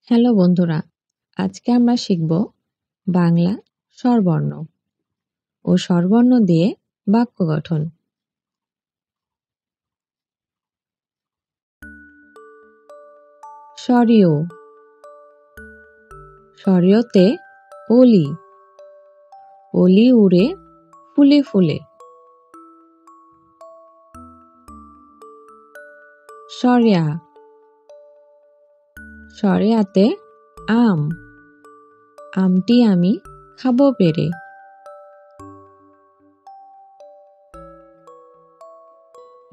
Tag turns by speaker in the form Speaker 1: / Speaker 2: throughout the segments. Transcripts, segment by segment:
Speaker 1: Hello বন্ধুরা, আজকে আমরা শিখব বাংলা স্বরবর্ণ ও স্বরবর্ণ দিয়ে বাক্য গঠন। স্বরীয়, স্বরীয়তে অলি, অলি উড়ে ফুলে ফুলে। স্বরয়া, স্বরয়াতে আম, আমটি আমি খাবো পেরে।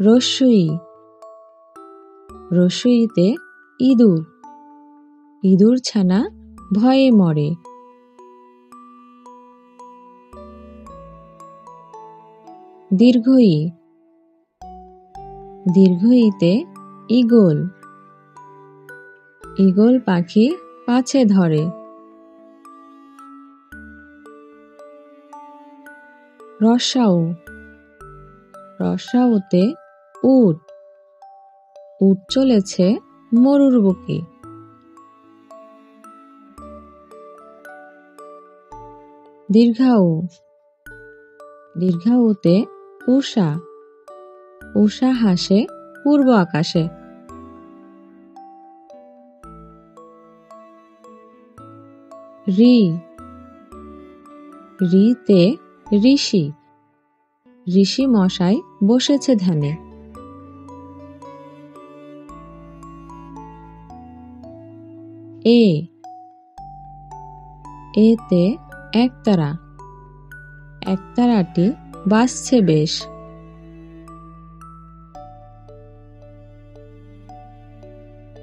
Speaker 1: রস্যই, রস্যইতে ইঁদুর, ইঁদুর ছানা ভয়ে মরে। দীর্ঘই, দীর্ঘইতে ঈগল, ঈগল পাখি পাছে ধরে। রস্যাউ, রস্যাউতে উট, উট চলেছে মরুর বুকে। দীর্ঘাউ, দীর্ঘাউতে উষা, উষা হাসে পূর্ব আকাশে। রি, রিতে ঋষি, ঋষি মশাই বসেছে ধ্যানে। এ, এতে একতারা, একতারাটি বাজছে বেশ।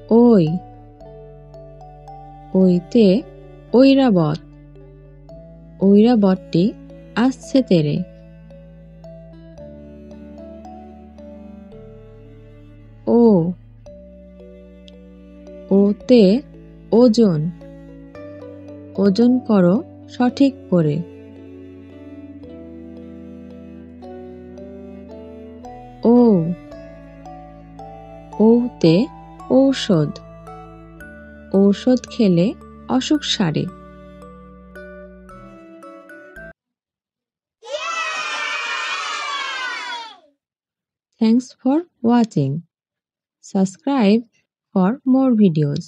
Speaker 1: ওই, ওইতে ঐরাবত, ঐরাবতটি আসছে তেরে। ও, ওতে ওজন, ওজন করো সঠিক করে। ও, ওতে ঔষধ, ঔষধ খেলে অসুখ সারে। Thanks for watching. Subscribe for more videos.